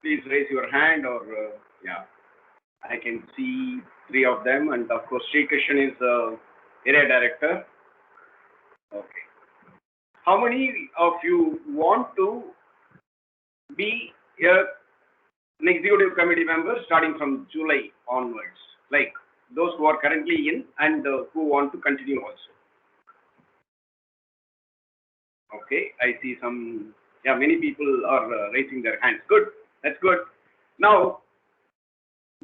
Please raise your hand or, yeah, I can see three of them. And of course, Sri Krishnan is area director. Okay. How many of you want to be an executive committee member starting from July onwards? Like those who are currently in and who want to continue also. Okay, I see some, yeah, many people are raising their hands. Good, that's good. Now,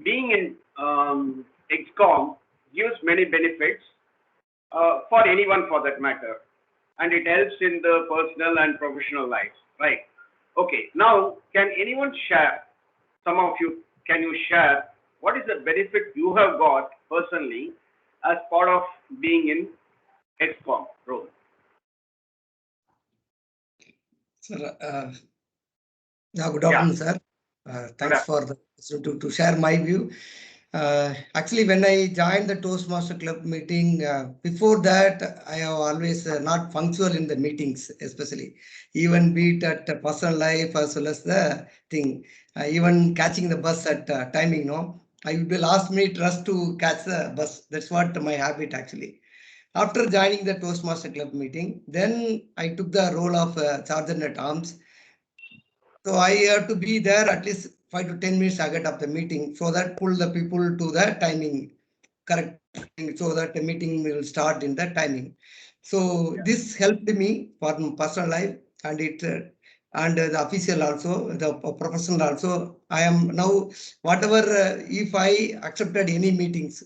being in XCOM gives many benefits for anyone for that matter, and it helps in the personal and professional life, right? Okay, now can anyone share, some of you, can you share what is the benefit you have got personally as part of being in XCOM role? Sir, good afternoon, sir. Thanks for to share my view. Actually, when I joined the Toastmaster Club meeting, before that, I have always not punctual in the meetings, especially even be it at personal life as well as the thing. Even catching the bus at timing, no, I would be last minute rush to catch the bus. That's what my habit actually. After joining the Toastmaster Club meeting, then I took the role of sergeant at arms. So I have to be there at least 5 to 10 minutes ahead of the meeting, so that pull the people to the timing, correct timing, so that the meeting will start in the timing. So this helped me for my personal life, and it and the official also, the professional also. I am now whatever if I accepted any meetings,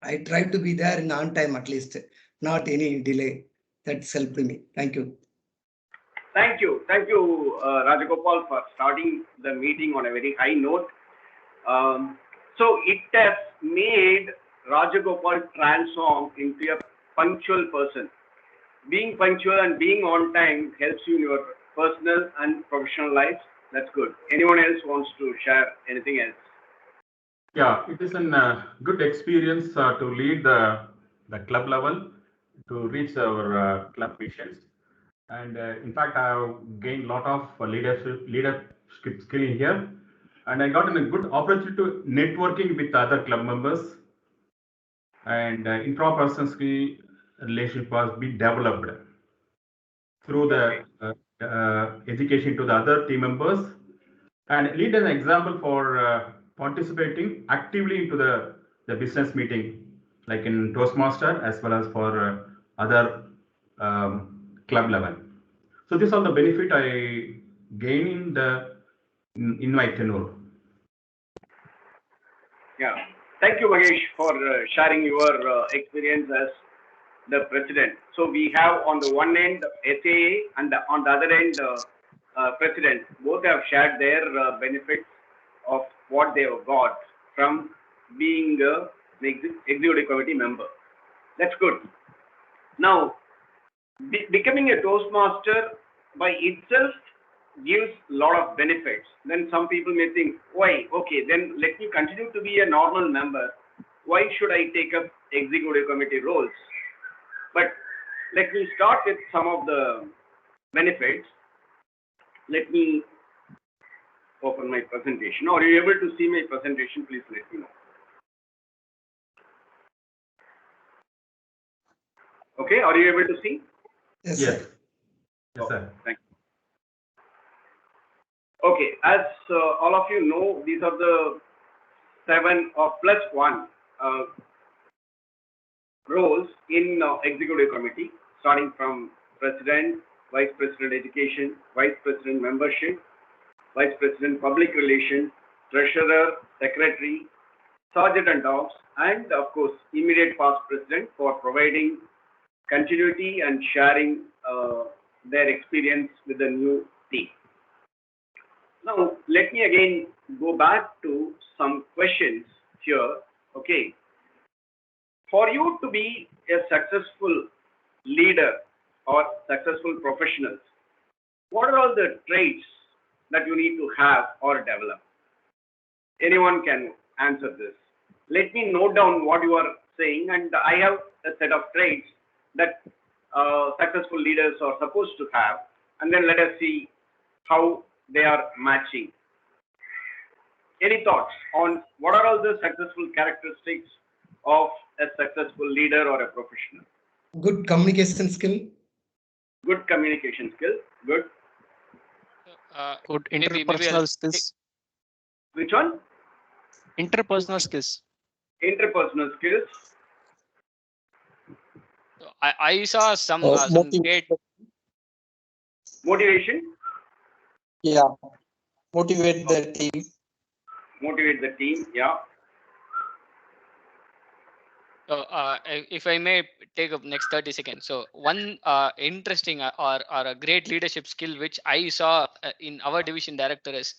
I try to be there in on time at least, not any delay. That's helped me. Thank you. Thank you, Rajagopal, for starting the meeting on a very high note. So it has made Rajagopal transform into a punctual person. Being punctual and being on time helps you in your personal and professional life. That's good. Anyone else wants to share anything else? Yeah, it is a good experience to lead the club level to reach our club missions. And in fact, I have gained a lot of leadership skill here. And I got a good opportunity to networking with other club members. And intrapersonal skill relationship was being developed through the education to the other team members, and lead an example for participating actively into the business meeting, like in Toastmaster as well as for other club level. So these are the benefit I gain in my tenure. Yeah, thank you, Mahesh, for sharing your experience as the president. So we have on the one end SAA and on the other end president. Both have shared their benefits of what they have got from being an executive committee member. That's good. Now, becoming a Toastmaster by itself gives a lot of benefits. Then some people may think, why? Okay, then let me continue to be a normal member. Why should I take up executive committee roles? But let me start with some of the benefits. Let me open my presentation. Are you able to see my presentation? Please let me know. Okay, are you able to see? Yes, Yes. sir. Yes, sir. Thank you. Okay, as all of you know, these are the 7 or plus 1 roles in executive committee, starting from president, vice president education, vice president membership, vice president public relations, treasurer, secretary, sergeant and dogs, and of course immediate past president for providing continuity and sharing their experience with the new team. Now, let me again go back to some questions here. Okay. For you to be a successful leader or successful professionals, what are all the traits that you need to have or develop? Anyone can answer this. Let me note down what you are saying, and I have a set of traits that successful leaders are supposed to have, and then let us see how they are matching. Any thoughts on what are all the successful characteristics of a successful leader or a professional? Good communication skill. Good communication skill. Good. Good Maybe interpersonal skills. Which one? Interpersonal skills. Interpersonal skills. I saw some great. Motivation. Yeah, motivate the team. Motivate the team. Yeah. So, if I may take up next 30 seconds. So one interesting or a great leadership skill which I saw in our division director is,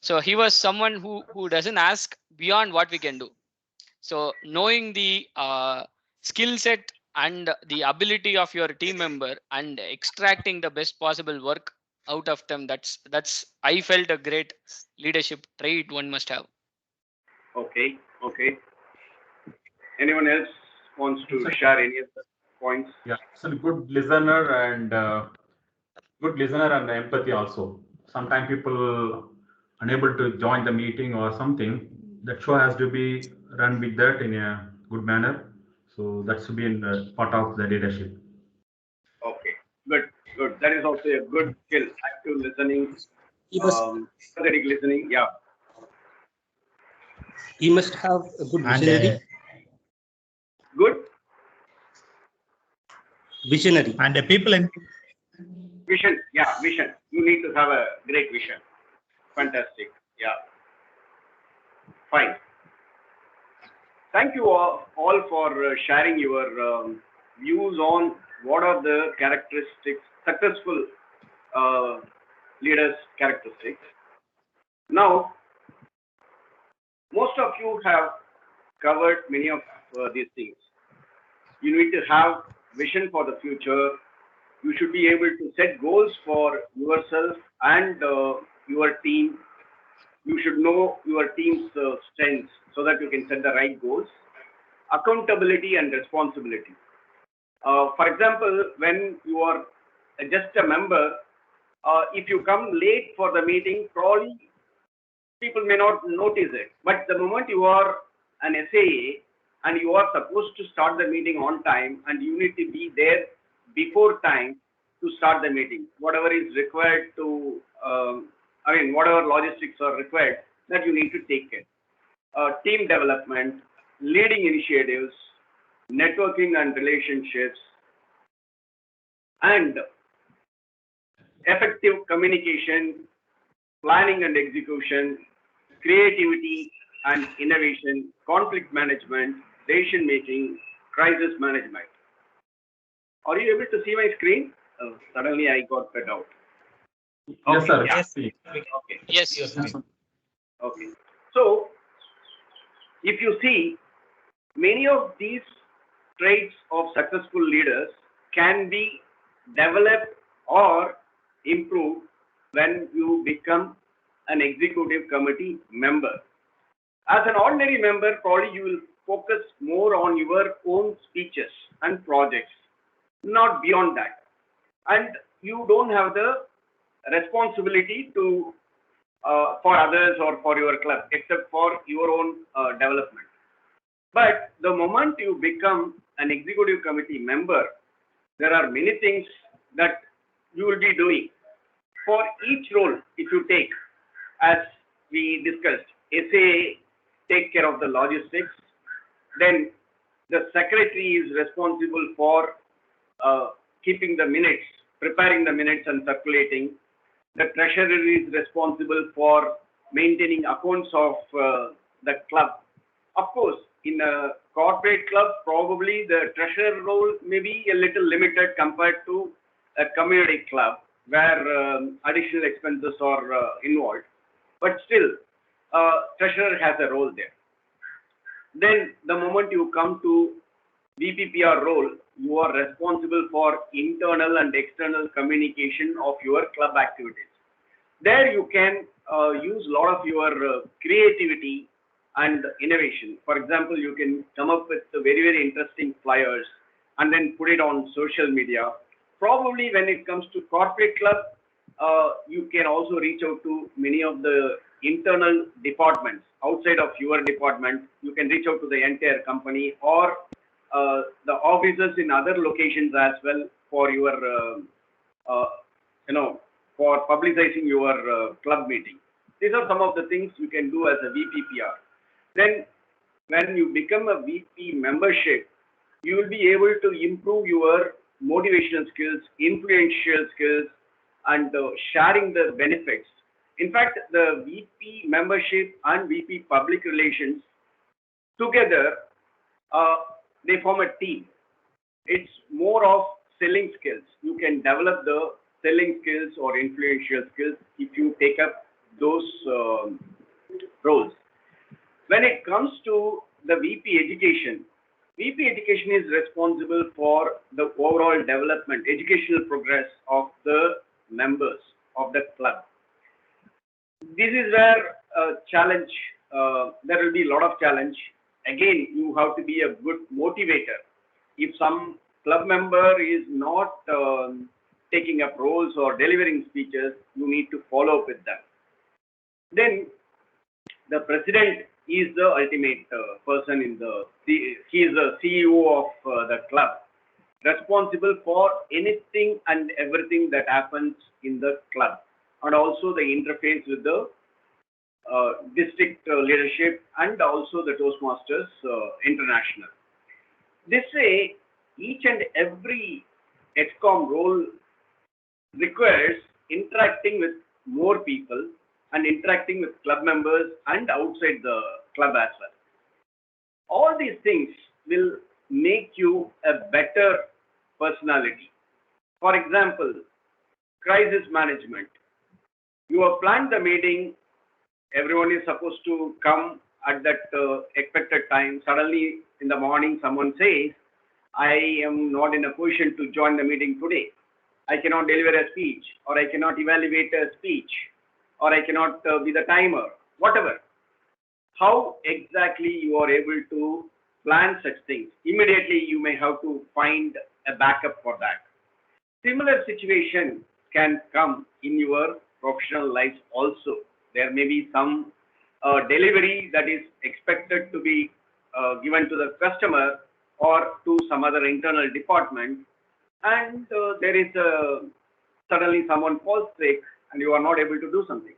so he was someone who doesn't ask beyond what we can do. So knowing the skill set and the ability of your team member and extracting the best possible work out of them, that's I felt a great leadership trait one must have. Okay. Okay. Anyone else wants to share any of the points? Yeah, it's a good listener and empathy also. Sometimes people unable to join the meeting or something. That show has to be run with that in a good manner. So that's been part of the leadership. Okay. Good. Good. That is also a good skill. Active listening. Empathetic listening. Yeah. He must have a good visionary. Good. Visionary. And the people in Vision. Yeah. Vision. You need to have a great vision. Fantastic. Yeah. Fine. Thank you all for sharing your views on what are the characteristics, successful leaders' characteristics. Now, most of you have covered many of these things. You need to have vision for the future. You should be able to set goals for yourself and your team. You should know your team's strengths so that you can set the right goals. Accountability and responsibility. For example, when you are just a member, if you come late for the meeting, probably people may not notice it. But the moment you are an SAA and you are supposed to start the meeting on time and you need to be there before time to start the meeting, whatever is required to, whatever logistics are required, that you need to take care. Team development, leading initiatives, networking and relationships, and effective communication, planning and execution, creativity and innovation, conflict management, decision making, crisis management. Are you able to see my screen? Suddenly I got cut out. Yes, sir. Yeah. Yes. Okay. Yes. Okay. So, if you see, many of these traits of successful leaders can be developed or improved when you become an executive committee member. As an ordinary member, probably you will focus more on your own speeches and projects, not beyond that. And you don't have the responsibility to for others or for your club, except for your own development. But the moment you become an executive committee member, there are many things that you will be doing. For each role, if you take, as we discussed, SAA take care of the logistics, then the secretary is responsible for keeping the minutes, preparing the minutes and circulating. The treasurer is responsible for maintaining accounts of the club. Of course, in a corporate club, probably the treasurer role may be a little limited compared to a community club where additional expenses are involved. But still, treasurer has a role there. Then the moment you come to VPPR role, you are responsible for internal and external communication of your club activities. There you can use a lot of your creativity and innovation. For example, you can come up with very, very interesting flyers and then put it on social media. Probably when it comes to corporate club, you can also reach out to many of the internal departments outside of your department. You can reach out to the entire company or the offices in other locations as well for your, uh, for publicizing your club meeting. These are some of the things you can do as a VPPR. Then when you become a VP membership, you will be able to improve your motivational skills, influential skills, and sharing the benefits. In fact, the VP membership and VP public relations together, they form a team. It's more of selling skills. You can develop the selling skills or influential skills if you take up those roles. When it comes to the VP education is responsible for the overall development, educational progress of the members of the club. This is where challenge, there will be a lot of challenge. Again, you have to be a good motivator. If some club member is not taking up roles or delivering speeches, you need to follow up with them. Then the president is the ultimate person in the, he is the CEO of the club, responsible for anything and everything that happens in the club, and also the interface with the district leadership and also the Toastmasters International. This way, each and every ExCom role requires interacting with more people and interacting with club members and outside the club as well. All these things will make you a better personality. For example, crisis management. You have planned the meeting, everyone is supposed to come at that expected time. Suddenly in the morning, someone says, I am not in a position to join the meeting today. I cannot deliver a speech, or I cannot evaluate a speech, or I cannot be the timer, whatever. How exactly you are able to plan such things? Immediately you may have to find a backup for that. Similar situation can come in your professional life also. There may be some delivery that is expected to be given to the customer or to some other internal department, and there is suddenly someone falls sick and you are not able to do something.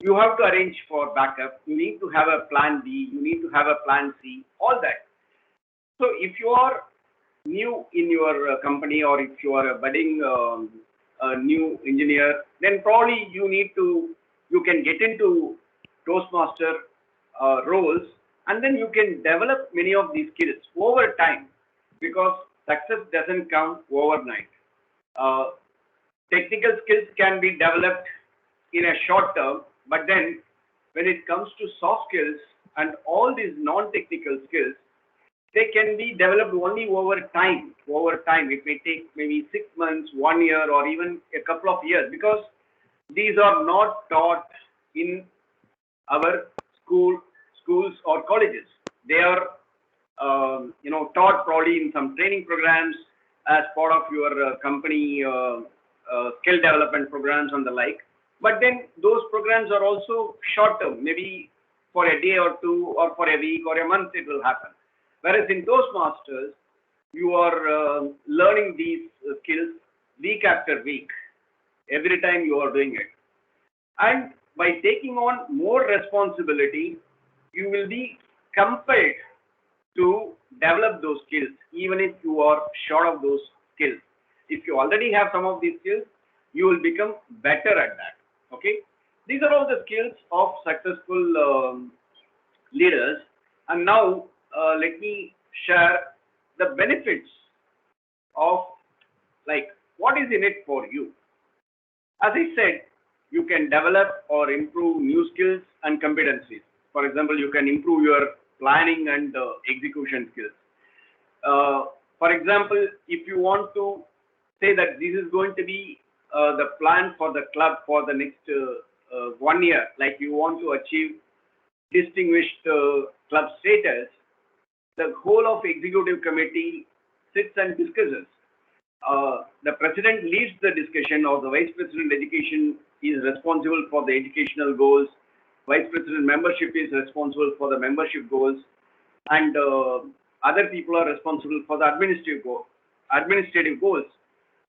You have to arrange for backup. You need to have a plan B. You need to have a plan C, all that. So if you are new in your company, or if you are a budding new engineer, then probably you can get into Toastmaster roles, and then you can develop many of these skills over time, because success doesn't come overnight. Technical skills can be developed in a short term, but then when it comes to soft skills and all these non-technical skills, they can be developed only over time. Over time, it may take maybe 6 months, 1 year, or even a couple of years, because these are not taught in our schools or colleges. They are taught probably in some training programs as part of your company skill development programs and the like. But then those programs are also short term, maybe for a day or two, or for a week or a month it will happen. Whereas in Toastmasters, you are learning these skills week after week, every time you are doing it. And by taking on more responsibility, you will be compelled to develop those skills, even if you are short of those skills. If you already have some of these skills, you will become better at that. Okay, these are all the skills of successful leaders. And now let me share the benefits of, like, what is in it for you. As I said, you can develop or improve new skills and competencies. For example, you can improve your planning and execution skills. For example, if you want to say that this is going to be the plan for the club for the next 1 year, like you want to achieve distinguished club status, the whole of executive committee sits and discusses. The president leads the discussion, or the vice president education is responsible for the educational goals, Vice President membership is responsible for the membership goals, and other people are responsible for the administrative goals.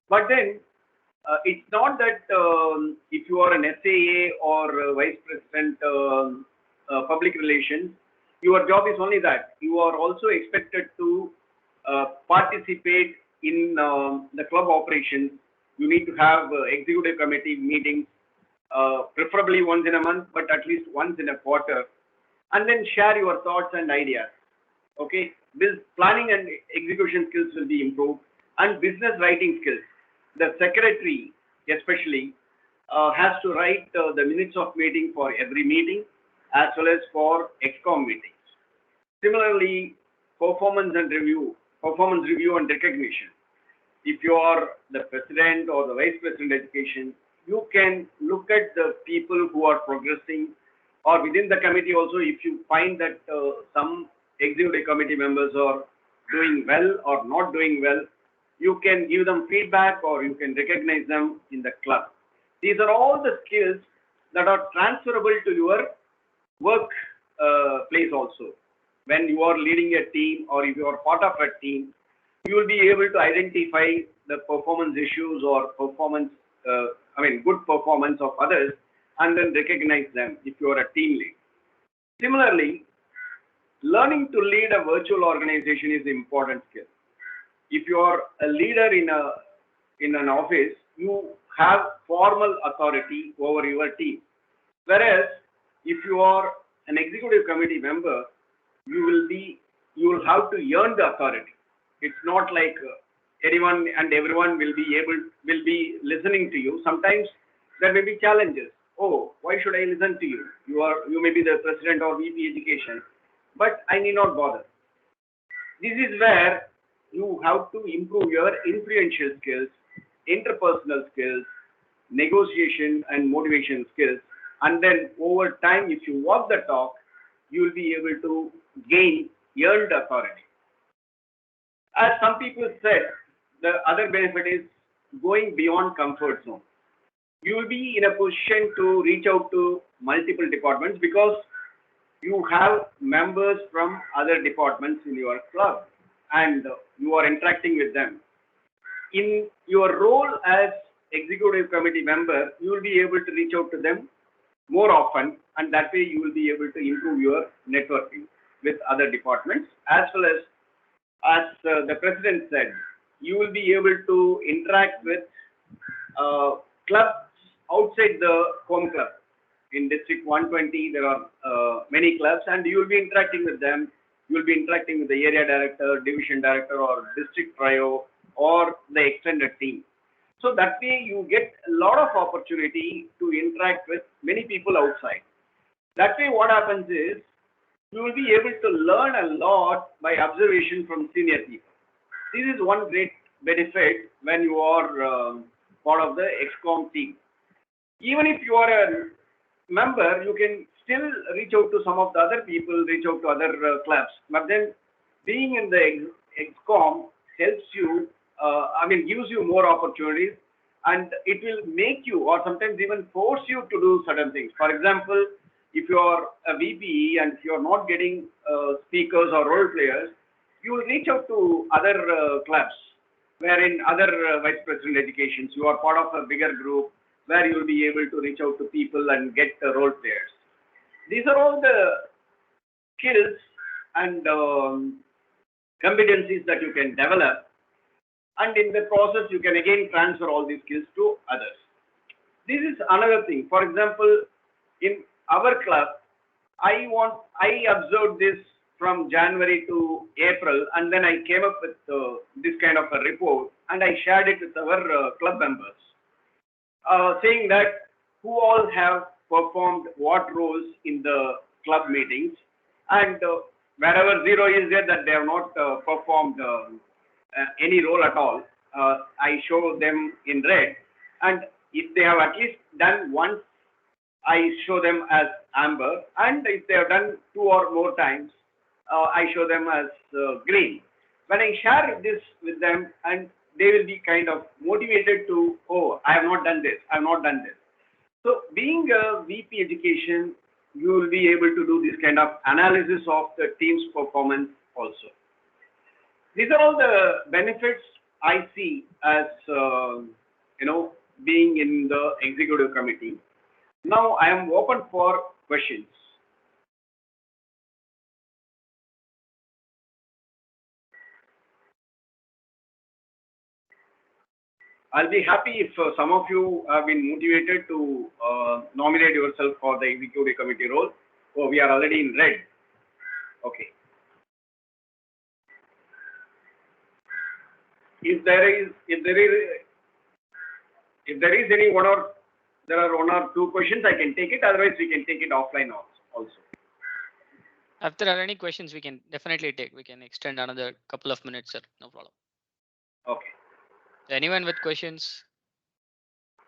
But then it's not that if you are an SAA or Vice President Public Relations, your job is only that. You are also expected to participate in the club operations. You need to have executive committee meetings, preferably once in a month, but at least once in a quarter, and then share your thoughts and ideas. Okay, this planning and execution skills will be improved, and business writing skills. The secretary, especially, has to write the minutes of meeting for every meeting, as well as for ExCom meetings. Similarly, performance review and recognition. If you are the president or the vice president education, you can look at the people who are progressing, or within the committee also, if you find that some executive committee members are doing well or not doing well, you can give them feedback or you can recognize them in the club. These are all the skills that are transferable to your work place also. When you are leading a team or if you are part of a team, you will be able to identify the performance issues or performance, good performance of others, and then recognize them if you are a team lead. Similarly, learning to lead a virtual organization is an important skill. If you are a leader in an office, you have formal authority over your team. Whereas if you are an executive committee member, you will have to earn the authority. It's not like anyone and everyone will be listening to you. Sometimes there may be challenges. Oh, why should I listen to you? You may be the president or VP education, but I need not bother. This is where you have to improve your influential skills, interpersonal skills, negotiation and motivation skills, and then over time, if you walk the talk, you will be able to gain earned authority. As some people said, the other benefit is going beyond comfort zone. You will be in a position to reach out to multiple departments because you have members from other departments in your club and you are interacting with them. In your role as executive committee member, you will be able to reach out to them more often, and that way you will be able to improve your networking with other departments, as well as the president said, you will be able to interact with clubs outside the home club. In District 120, there are many clubs, and you will be interacting with them. You will be interacting with the area director, division director, or district trio, or the extended team. So that way you get a lot of opportunity to interact with many people outside. That way what happens is, you will be able to learn a lot by observation from senior people. This is one great benefit when you are part of the ExCom team. Even if you are a member, you can still reach out to some of the other people, reach out to other clubs. But then being in the ExCom helps you, gives you more opportunities, and it will make you or sometimes even force you to do certain things. For example, if you are a VP and if you are not getting speakers or role players, you will reach out to other clubs, wherein other vice president educations, you are part of a bigger group where you will be able to reach out to people and get role players. These are all the skills and competencies that you can develop, and in the process you can again transfer all these skills to others. This is another thing. For example, in our club, I observed this from January to April, and then I came up with this kind of a report, and I shared it with our club members, saying that who all have performed what roles in the club meetings, and wherever zero is there that they have not performed any role at all, I show them in red, and if they have at least done once, I show them as amber, and if they have done 2 or more times, I show them as green. When I share this with them, and they will be kind of motivated to, oh, I have not done this, I have not done this. So being a VP education, you will be able to do this kind of analysis of the team's performance also. These are all the benefits I see as, being in the executive committee. Now I am open for questions. I'll be happy if some of you have been motivated to nominate yourself for the executive committee role. Oh, we are already in red. Okay. If there is any there are one or two questions, I can take it. Otherwise, we can take it offline also. If there are any questions, we can definitely take. We can extend another couple of minutes, sir. No problem. Okay. Anyone with questions?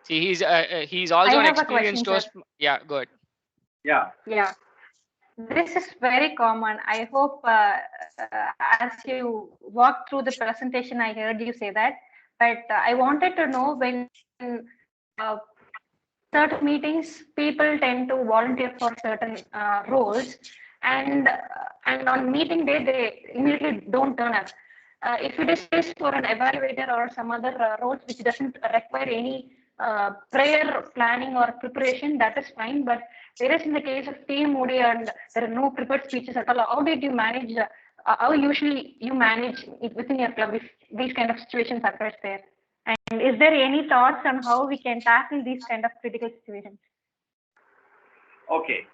See, he's also an experienced toast. Yeah, good. Yeah. Yeah. This is very common. I hope as you walked through the presentation, I heard you say that. But I wanted to know when certain meetings, people tend to volunteer for certain roles, and on meeting day they immediately don't turn up. If it is for an evaluator or some other roles which doesn't require any prior planning or preparation, that is fine. But whereas in the case of team Moody and there are no prepared speeches at all, how did you manage? How usually you manage it within your club if these kind of situations occurs there? And is there any thoughts on how we can tackle these kind of critical situations? Okay.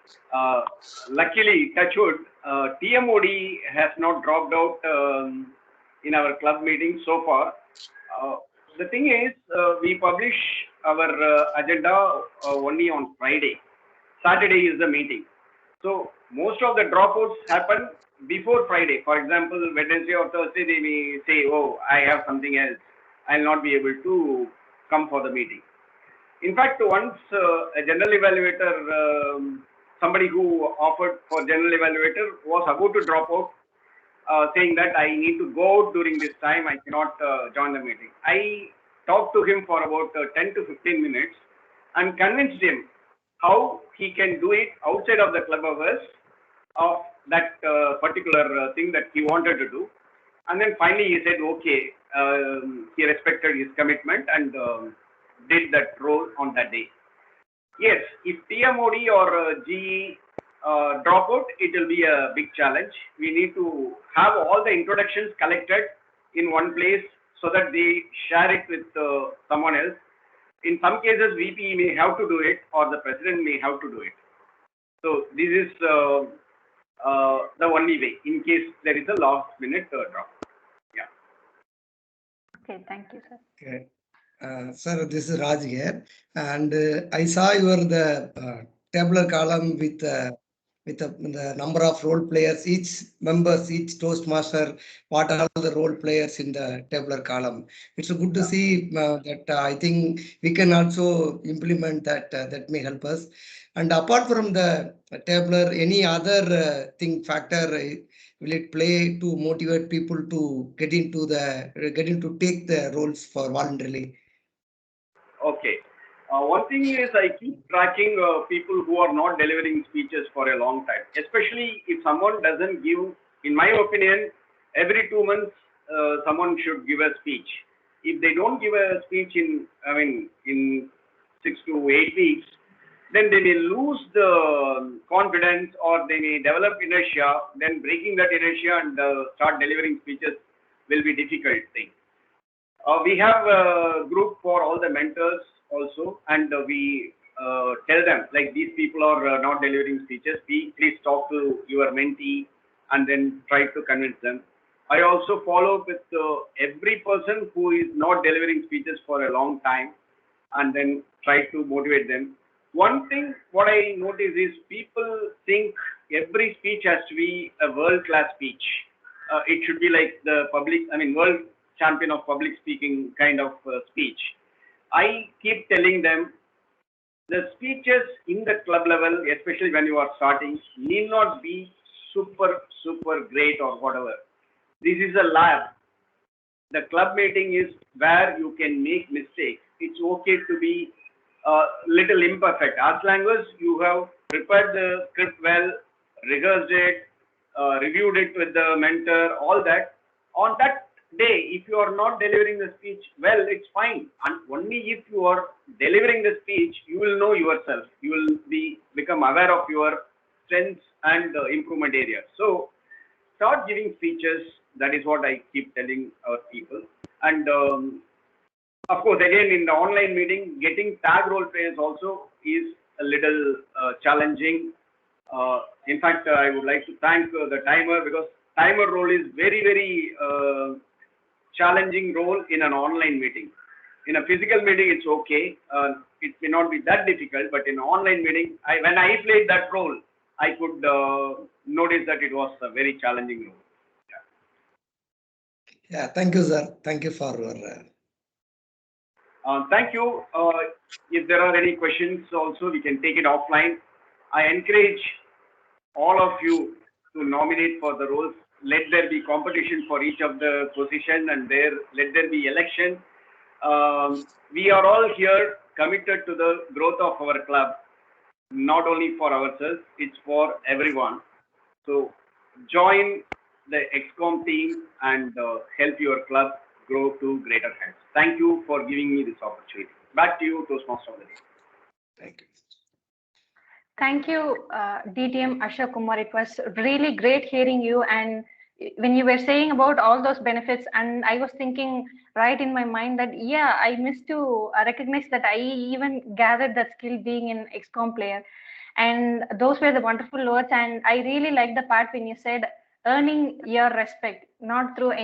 Luckily, touchwood, TMOD has not dropped out in our club meeting so far. The thing is, we publish our agenda only on Friday. Saturday is the meeting. So most of the dropouts happen before Friday. For example, Wednesday or Thursday, they may say, oh, I have something else. I'll not be able to come for the meeting. In fact, once a general evaluator, somebody who offered for general evaluator was about to drop out, saying that I need to go out during this time, I cannot join the meeting. I talked to him for about 10 to 15 minutes and convinced him how he can do it outside of the club hours of that particular thing that he wanted to do. And then finally he said, okay, he respected his commitment and did that role on that day. Yes, if TMOD or GE drop out, it will be a big challenge. We need to have all the introductions collected in one place so that they share it with someone else. In some cases, VP may have to do it or the president may have to do it. So this is the only way in case there is a last minute drop. Yeah. Okay, thank you, sir. Okay. Sir, this is Raj here, and I saw the tabular column with the number of role players, each Toastmaster, what are the role players in the tabular column. It's good to see that I think we can also implement that. That may help us. And apart from the tabular, any other factor will it play to motivate people to get into take the roles for voluntarily? Okay. One thing is I keep tracking people who are not delivering speeches for a long time, especially if someone doesn't give, in my opinion, every 2 months, someone should give a speech. If they don't give a speech in 6 to 8 weeks, then they may lose the confidence or they may develop inertia. Then breaking that inertia and start delivering speeches will be difficult thing. We have a group for all the mentors also, and we tell them like these people are not delivering speeches. Please talk to your mentee and then try to convince them. I also follow up with every person who is not delivering speeches for a long time and then try to motivate them. One thing what I notice is people think every speech has to be a world-class speech. It should be like the world champion of public speaking kind of speech. I keep telling them the speeches in the club level, especially when you are starting, need not be super great or whatever. This is a lab. The club meeting is where you can make mistakes. It's okay to be little imperfect. As long as you have prepared the script well, rehearsed it, reviewed it with the mentor, all that. On that day, if you are not delivering the speech well, it's fine. And only if you are delivering the speech, you will know yourself. You will become aware of your strengths and improvement areas. So start giving speeches. That is what I keep telling our people. And of course, again, in the online meeting, getting tag role players also is a little challenging. In fact, I would like to thank the timer, because timer role is very challenging role in an online meeting. In a physical meeting, it's okay. It may not be that difficult, but in an online meeting, when I played that role, I could notice that it was a very challenging role. Yeah, thank you, sir. Thank you for your. Thank you. If there are any questions also, we can take it offline. I encourage all of you to nominate for the roles. Let there be competition for each of the position, and let there be election. We are all here committed to the growth of our club, not only for ourselves, it's for everyone. So join the XCOM team and help your club grow to greater heights. Thank you for giving me this opportunity. Back to you, Toastmaster of the day. Thank you. Thank you, DTM Ashok Kumar. It was really great hearing you. And when you were saying about all those benefits, and I was thinking right in my mind that, yeah, I missed to recognize that I even gathered that skill being an XCOM player. And those were the wonderful words. And I really like the part when you said earning your respect, not through any